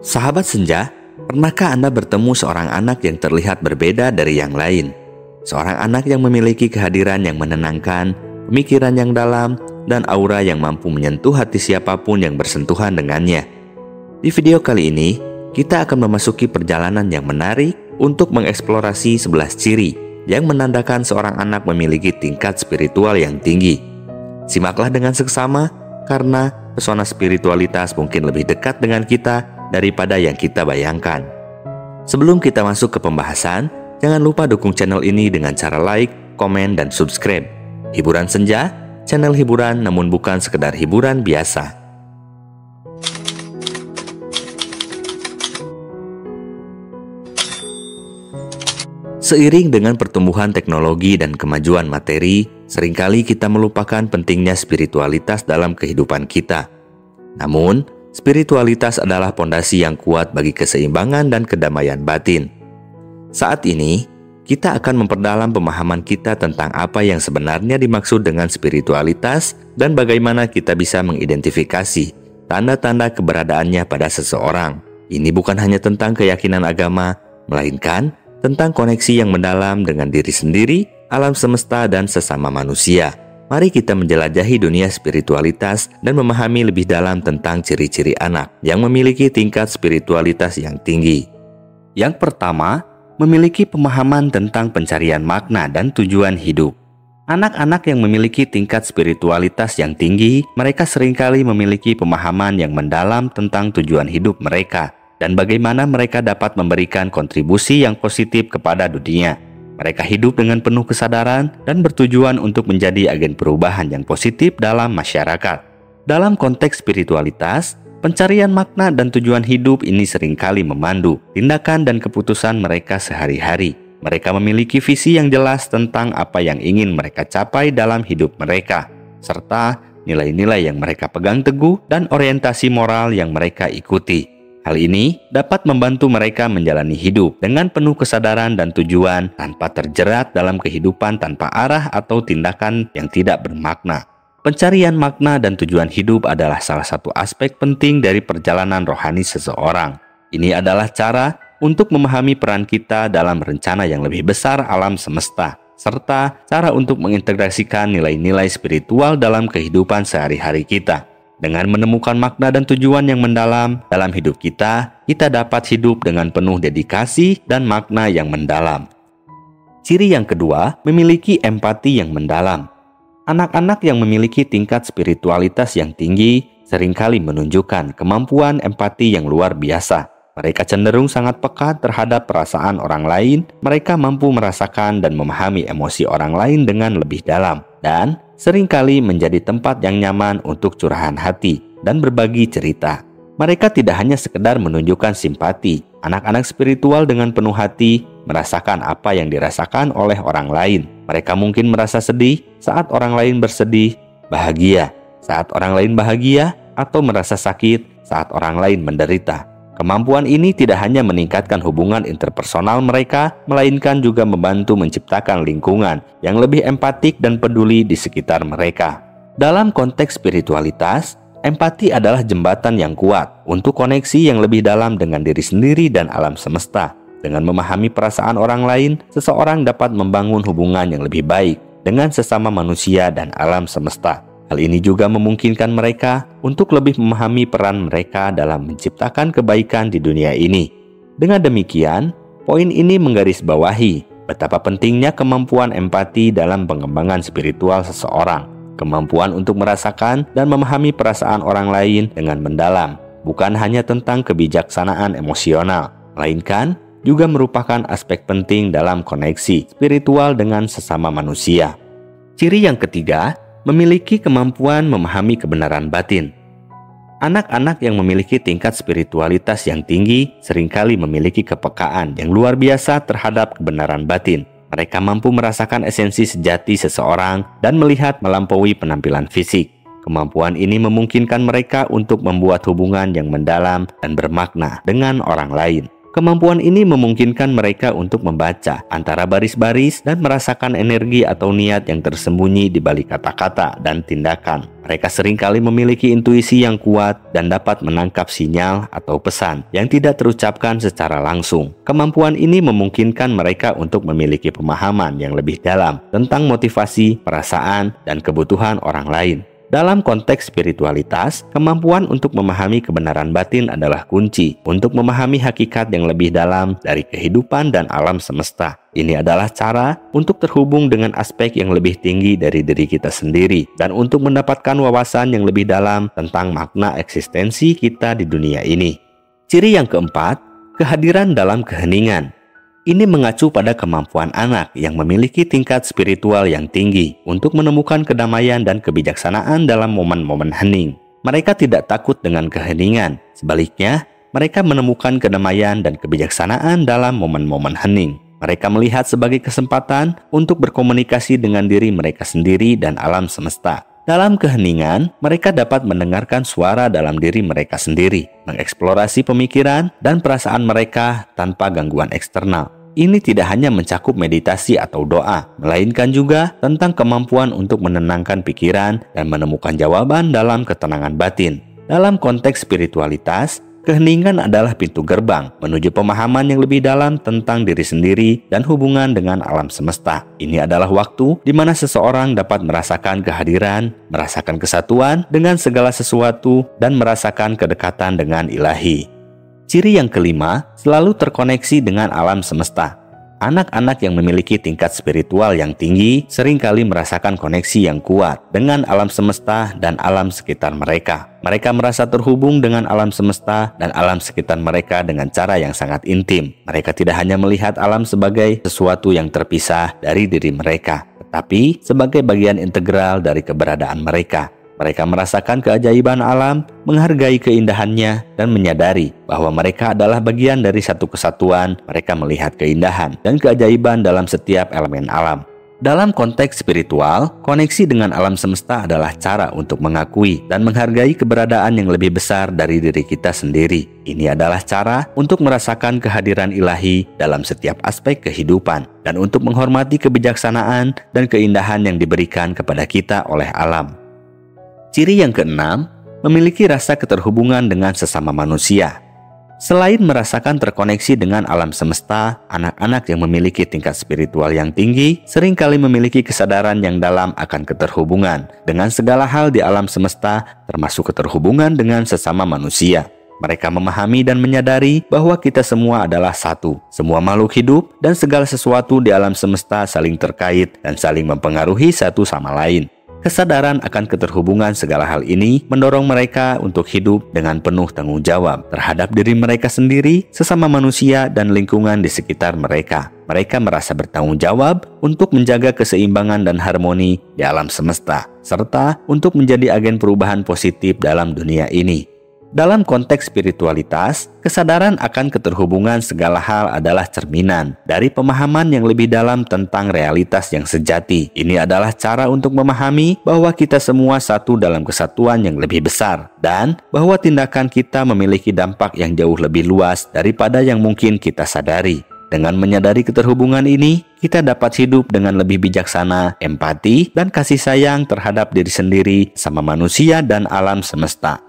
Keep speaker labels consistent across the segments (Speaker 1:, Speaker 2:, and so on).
Speaker 1: Sahabat senja, pernahkah Anda bertemu seorang anak yang terlihat berbeda dari yang lain? Seorang anak yang memiliki kehadiran yang menenangkan, pemikiran yang dalam, dan aura yang mampu menyentuh hati siapapun yang bersentuhan dengannya. Di video kali ini, kita akan memasuki perjalanan yang menarik untuk mengeksplorasi 11 ciri yang menandakan seorang anak memiliki tingkat spiritual yang tinggi. Simaklah dengan seksama, karena pesona spiritualitas mungkin lebih dekat dengan kita daripada yang kita bayangkan. Sebelum kita masuk ke pembahasan, jangan lupa dukung channel ini dengan cara like, komen, dan subscribe. Hiburan Senja, channel hiburan namun bukan sekedar hiburan biasa. Seiring dengan pertumbuhan teknologi dan kemajuan materi, seringkali kita melupakan pentingnya spiritualitas dalam kehidupan kita. Namun, spiritualitas adalah pondasi yang kuat bagi keseimbangan dan kedamaian batin. Saat ini, kita akan memperdalam pemahaman kita tentang apa yang sebenarnya dimaksud dengan spiritualitas dan bagaimana kita bisa mengidentifikasi tanda-tanda keberadaannya pada seseorang. Ini bukan hanya tentang keyakinan agama, melainkan tentang koneksi yang mendalam dengan diri sendiri, alam semesta, dan sesama manusia. Mari kita menjelajahi dunia spiritualitas dan memahami lebih dalam tentang ciri-ciri anak yang memiliki tingkat spiritualitas yang tinggi. Yang pertama, memiliki pemahaman tentang pencarian makna dan tujuan hidup. Anak-anak yang memiliki tingkat spiritualitas yang tinggi, mereka seringkali memiliki pemahaman yang mendalam tentang tujuan hidup mereka dan bagaimana mereka dapat memberikan kontribusi yang positif kepada dunia. Mereka hidup dengan penuh kesadaran dan bertujuan untuk menjadi agen perubahan yang positif dalam masyarakat. Dalam konteks spiritualitas, pencarian makna dan tujuan hidup ini seringkali memandu tindakan dan keputusan mereka sehari-hari. Mereka memiliki visi yang jelas tentang apa yang ingin mereka capai dalam hidup mereka, serta nilai-nilai yang mereka pegang teguh dan orientasi moral yang mereka ikuti. Hal ini dapat membantu mereka menjalani hidup dengan penuh kesadaran dan tujuan tanpa terjerat dalam kehidupan tanpa arah atau tindakan yang tidak bermakna. Pencarian makna dan tujuan hidup adalah salah satu aspek penting dari perjalanan rohani seseorang. Ini adalah cara untuk memahami peran kita dalam rencana yang lebih besar alam semesta, serta cara untuk mengintegrasikan nilai-nilai spiritual dalam kehidupan sehari-hari kita. Dengan menemukan makna dan tujuan yang mendalam dalam hidup kita dapat hidup dengan penuh dedikasi dan makna yang mendalam. Ciri yang kedua, memiliki empati yang mendalam. Anak-anak yang memiliki tingkat spiritualitas yang tinggi seringkali menunjukkan kemampuan empati yang luar biasa. Mereka cenderung sangat peka terhadap perasaan orang lain, mereka mampu merasakan dan memahami emosi orang lain dengan lebih dalam, dan seringkali menjadi tempat yang nyaman untuk curahan hati dan berbagi cerita. Mereka tidak hanya sekedar menunjukkan simpati. Anak-anak spiritual dengan penuh hati merasakan apa yang dirasakan oleh orang lain. Mereka mungkin merasa sedih saat orang lain bersedih, bahagia saat orang lain bahagia, atau merasa sakit saat orang lain menderita. Kemampuan ini tidak hanya meningkatkan hubungan interpersonal mereka, melainkan juga membantu menciptakan lingkungan yang lebih empatik dan peduli di sekitar mereka. Dalam konteks spiritualitas, empati adalah jembatan yang kuat untuk koneksi yang lebih dalam dengan diri sendiri dan alam semesta. Dengan memahami perasaan orang lain, seseorang dapat membangun hubungan yang lebih baik dengan sesama manusia dan alam semesta. Hal ini juga memungkinkan mereka untuk lebih memahami peran mereka dalam menciptakan kebaikan di dunia ini. Dengan demikian, poin ini menggarisbawahi betapa pentingnya kemampuan empati dalam pengembangan spiritual seseorang. Kemampuan untuk merasakan dan memahami perasaan orang lain dengan mendalam bukan hanya tentang kebijaksanaan emosional, melainkan juga merupakan aspek penting dalam koneksi spiritual dengan sesama manusia. Ciri yang ketiga, memiliki kemampuan memahami kebenaran batin. Anak-anak yang memiliki tingkat spiritualitas yang tinggi seringkali memiliki kepekaan yang luar biasa terhadap kebenaran batin. Mereka mampu merasakan esensi sejati seseorang dan melihat melampaui penampilan fisik. Kemampuan ini memungkinkan mereka untuk membuat hubungan yang mendalam dan bermakna dengan orang lain. Kemampuan ini memungkinkan mereka untuk membaca antara baris-baris dan merasakan energi atau niat yang tersembunyi di balik kata-kata dan tindakan. Mereka seringkali memiliki intuisi yang kuat dan dapat menangkap sinyal atau pesan yang tidak terucapkan secara langsung. Kemampuan ini memungkinkan mereka untuk memiliki pemahaman yang lebih dalam tentang motivasi, perasaan, dan kebutuhan orang lain. Dalam konteks spiritualitas, kemampuan untuk memahami kebenaran batin adalah kunci untuk memahami hakikat yang lebih dalam dari kehidupan dan alam semesta. Ini adalah cara untuk terhubung dengan aspek yang lebih tinggi dari diri kita sendiri dan untuk mendapatkan wawasan yang lebih dalam tentang makna eksistensi kita di dunia ini. Ciri yang keempat, kehadiran dalam keheningan. Ini mengacu pada kemampuan anak yang memiliki tingkat spiritual yang tinggi untuk menemukan kedamaian dan kebijaksanaan dalam momen-momen hening. Mereka tidak takut dengan keheningan. Sebaliknya, mereka menemukan kedamaian dan kebijaksanaan dalam momen-momen hening. Mereka melihat sebagai kesempatan untuk berkomunikasi dengan diri mereka sendiri dan alam semesta. Dalam keheningan, mereka dapat mendengarkan suara dalam diri mereka sendiri, mengeksplorasi pemikiran dan perasaan mereka tanpa gangguan eksternal. Ini tidak hanya mencakup meditasi atau doa, melainkan juga tentang kemampuan untuk menenangkan pikiran dan menemukan jawaban dalam ketenangan batin. Dalam konteks spiritualitas, keheningan adalah pintu gerbang menuju pemahaman yang lebih dalam tentang diri sendiri dan hubungan dengan alam semesta. Ini adalah waktu di mana seseorang dapat merasakan kehadiran, merasakan kesatuan dengan segala sesuatu, dan merasakan kedekatan dengan ilahi. Ciri yang kelima, selalu terkoneksi dengan alam semesta. Anak-anak yang memiliki tingkat spiritual yang tinggi seringkali merasakan koneksi yang kuat dengan alam semesta dan alam sekitar mereka. Mereka merasa terhubung dengan alam semesta dan alam sekitar mereka dengan cara yang sangat intim. Mereka tidak hanya melihat alam sebagai sesuatu yang terpisah dari diri mereka, tetapi sebagai bagian integral dari keberadaan mereka. Mereka merasakan keajaiban alam, menghargai keindahannya, dan menyadari bahwa mereka adalah bagian dari satu kesatuan. Mereka melihat keindahan dan keajaiban dalam setiap elemen alam. Dalam konteks spiritual, koneksi dengan alam semesta adalah cara untuk mengakui dan menghargai keberadaan yang lebih besar dari diri kita sendiri. Ini adalah cara untuk merasakan kehadiran ilahi dalam setiap aspek kehidupan dan untuk menghormati kebijaksanaan dan keindahan yang diberikan kepada kita oleh alam. Ciri yang keenam, memiliki rasa keterhubungan dengan sesama manusia. Selain merasakan terkoneksi dengan alam semesta, anak-anak yang memiliki tingkat spiritual yang tinggi seringkali memiliki kesadaran yang dalam akan keterhubungan dengan segala hal di alam semesta, termasuk keterhubungan dengan sesama manusia. Mereka memahami dan menyadari bahwa kita semua adalah satu. Semua makhluk hidup dan segala sesuatu di alam semesta saling terkait dan saling mempengaruhi satu sama lain. Kesadaran akan keterhubungan segala hal ini mendorong mereka untuk hidup dengan penuh tanggung jawab terhadap diri mereka sendiri, sesama manusia, dan lingkungan di sekitar mereka. Mereka merasa bertanggung jawab untuk menjaga keseimbangan dan harmoni di alam semesta, serta untuk menjadi agen perubahan positif dalam dunia ini. Dalam konteks spiritualitas, kesadaran akan keterhubungan segala hal adalah cerminan dari pemahaman yang lebih dalam tentang realitas yang sejati. Ini adalah cara untuk memahami bahwa kita semua satu dalam kesatuan yang lebih besar dan bahwa tindakan kita memiliki dampak yang jauh lebih luas daripada yang mungkin kita sadari. Dengan menyadari keterhubungan ini, kita dapat hidup dengan lebih bijaksana, empati, dan kasih sayang terhadap diri sendiri, sama manusia, dan alam semesta.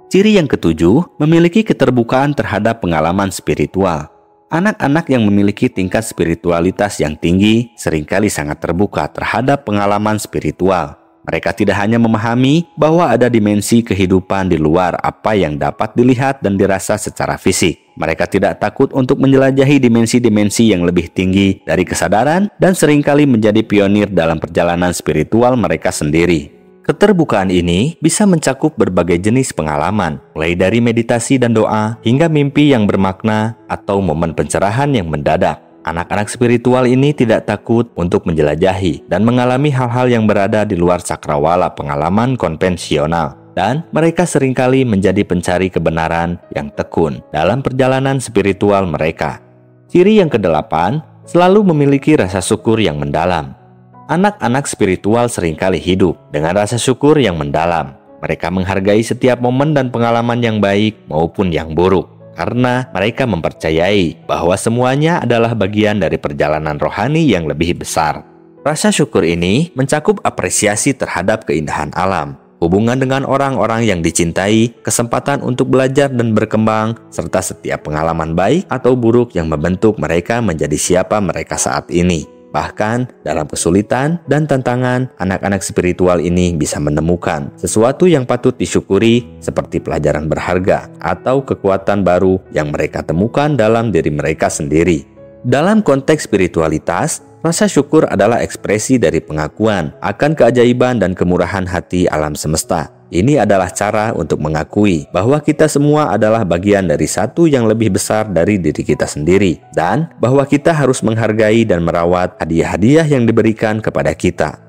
Speaker 1: Ciri yang ketujuh, memiliki keterbukaan terhadap pengalaman spiritual. Anak-anak yang memiliki tingkat spiritualitas yang tinggi seringkali sangat terbuka terhadap pengalaman spiritual. Mereka tidak hanya memahami bahwa ada dimensi kehidupan di luar apa yang dapat dilihat dan dirasa secara fisik. Mereka tidak takut untuk menjelajahi dimensi-dimensi yang lebih tinggi dari kesadaran dan seringkali menjadi pionir dalam perjalanan spiritual mereka sendiri. Keterbukaan ini bisa mencakup berbagai jenis pengalaman, mulai dari meditasi dan doa hingga mimpi yang bermakna atau momen pencerahan yang mendadak. Anak-anak spiritual ini tidak takut untuk menjelajahi dan mengalami hal-hal yang berada di luar cakrawala pengalaman konvensional. Dan mereka seringkali menjadi pencari kebenaran yang tekun dalam perjalanan spiritual mereka. Ciri yang kedelapan, selalu memiliki rasa syukur yang mendalam. Anak-anak spiritual seringkali hidup dengan rasa syukur yang mendalam. Mereka menghargai setiap momen dan pengalaman yang baik maupun yang buruk. karena mereka mempercayai bahwa semuanya adalah bagian dari perjalanan rohani yang lebih besar. Rasa syukur ini mencakup apresiasi terhadap keindahan alam, hubungan dengan orang-orang yang dicintai, kesempatan untuk belajar dan berkembang, serta setiap pengalaman baik atau buruk yang membentuk mereka menjadi siapa mereka saat ini. Bahkan, dalam kesulitan dan tantangan, anak-anak spiritual ini bisa menemukan sesuatu yang patut disyukuri seperti pelajaran berharga atau kekuatan baru yang mereka temukan dalam diri mereka sendiri. Dalam konteks spiritualitas, rasa syukur adalah ekspresi dari pengakuan akan keajaiban dan kemurahan hati alam semesta. Ini adalah cara untuk mengakui bahwa kita semua adalah bagian dari satu yang lebih besar dari diri kita sendiri, dan bahwa kita harus menghargai dan merawat hadiah-hadiah yang diberikan kepada kita.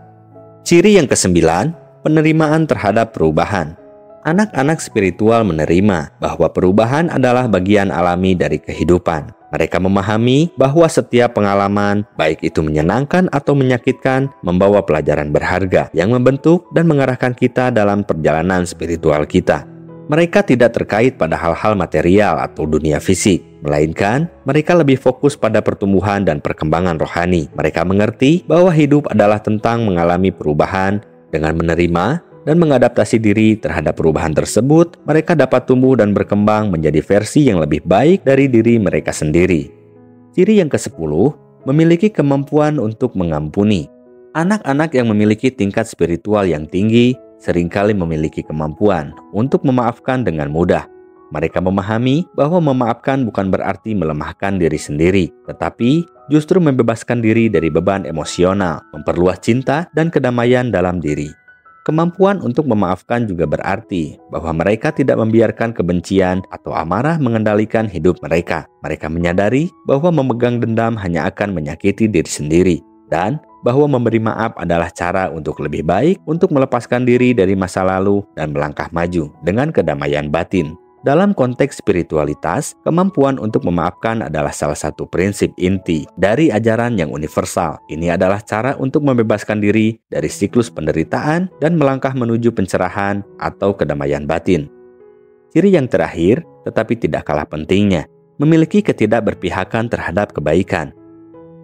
Speaker 1: Ciri yang kesembilan, penerimaan terhadap perubahan. Anak-anak spiritual menerima bahwa perubahan adalah bagian alami dari kehidupan. Mereka memahami bahwa setiap pengalaman, baik itu menyenangkan atau menyakitkan, membawa pelajaran berharga yang membentuk dan mengarahkan kita dalam perjalanan spiritual kita. Mereka tidak terkait pada hal-hal material atau dunia fisik, melainkan mereka lebih fokus pada pertumbuhan dan perkembangan rohani. Mereka mengerti bahwa hidup adalah tentang mengalami perubahan. Dengan menerima dan mengadaptasi diri terhadap perubahan tersebut, mereka dapat tumbuh dan berkembang menjadi versi yang lebih baik dari diri mereka sendiri. Ciri yang ke-10, memiliki kemampuan untuk mengampuni. Anak-anak yang memiliki tingkat spiritual yang tinggi seringkali memiliki kemampuan untuk memaafkan dengan mudah. Mereka memahami bahwa memaafkan bukan berarti melemahkan diri sendiri, tetapi justru membebaskan diri dari beban emosional, memperluas cinta dan kedamaian dalam diri. Kemampuan untuk memaafkan juga berarti bahwa mereka tidak membiarkan kebencian atau amarah mengendalikan hidup mereka. Mereka menyadari bahwa memegang dendam hanya akan menyakiti diri sendiri, dan bahwa memberi maaf adalah cara untuk lebih baik untuk melepaskan diri dari masa lalu dan melangkah maju dengan kedamaian batin. Dalam konteks spiritualitas, kemampuan untuk memaafkan adalah salah satu prinsip inti dari ajaran yang universal. Ini adalah cara untuk membebaskan diri dari siklus penderitaan dan melangkah menuju pencerahan atau kedamaian batin. Ciri yang terakhir, tetapi tidak kalah pentingnya, memiliki ketidakberpihakan terhadap kebaikan.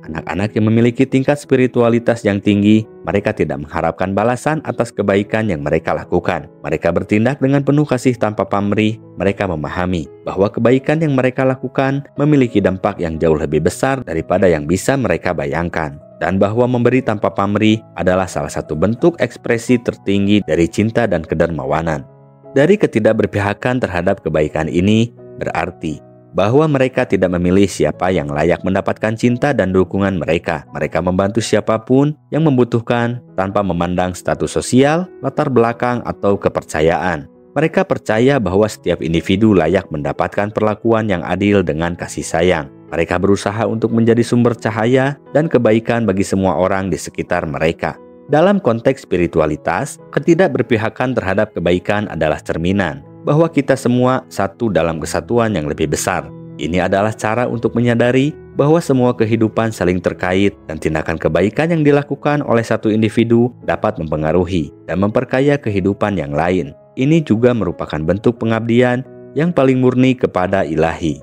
Speaker 1: Anak-anak yang memiliki tingkat spiritualitas yang tinggi, mereka tidak mengharapkan balasan atas kebaikan yang mereka lakukan. Mereka bertindak dengan penuh kasih tanpa pamrih. Mereka memahami bahwa kebaikan yang mereka lakukan memiliki dampak yang jauh lebih besar daripada yang bisa mereka bayangkan. Dan bahwa memberi tanpa pamrih adalah salah satu bentuk ekspresi tertinggi dari cinta dan kedermawanan. Dari ketidakberpihakan terhadap kebaikan ini, berarti bahwa mereka tidak memilih siapa yang layak mendapatkan cinta dan dukungan mereka. Mereka membantu siapapun yang membutuhkan tanpa memandang status sosial, latar belakang, atau kepercayaan. Mereka percaya bahwa setiap individu layak mendapatkan perlakuan yang adil dengan kasih sayang. Mereka berusaha untuk menjadi sumber cahaya dan kebaikan bagi semua orang di sekitar mereka. Dalam konteks spiritualitas, ketidakberpihakan terhadap kebaikan adalah cerminan bahwa kita semua satu dalam kesatuan yang lebih besar. Ini adalah cara untuk menyadari bahwa semua kehidupan saling terkait dan tindakan kebaikan yang dilakukan oleh satu individu dapat mempengaruhi dan memperkaya kehidupan yang lain. Ini juga merupakan bentuk pengabdian yang paling murni kepada Ilahi.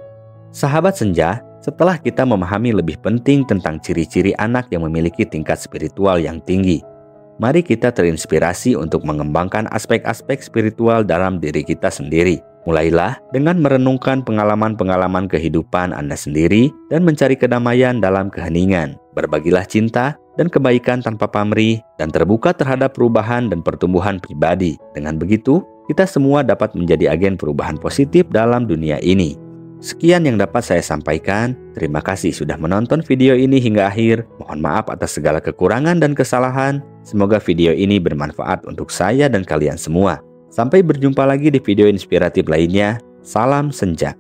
Speaker 1: Sahabat Senja, setelah kita memahami lebih penting tentang ciri-ciri anak yang memiliki tingkat spiritual yang tinggi, mari kita terinspirasi untuk mengembangkan aspek-aspek spiritual dalam diri kita sendiri. Mulailah dengan merenungkan pengalaman-pengalaman kehidupan Anda sendiri dan mencari kedamaian dalam keheningan. Berbagilah cinta dan kebaikan tanpa pamrih dan terbuka terhadap perubahan dan pertumbuhan pribadi. Dengan begitu, kita semua dapat menjadi agen perubahan positif dalam dunia ini. Sekian yang dapat saya sampaikan. Terima kasih sudah menonton video ini hingga akhir. Mohon maaf atas segala kekurangan dan kesalahan. Semoga video ini bermanfaat untuk saya dan kalian semua. Sampai berjumpa lagi di video inspiratif lainnya. Salam Senja.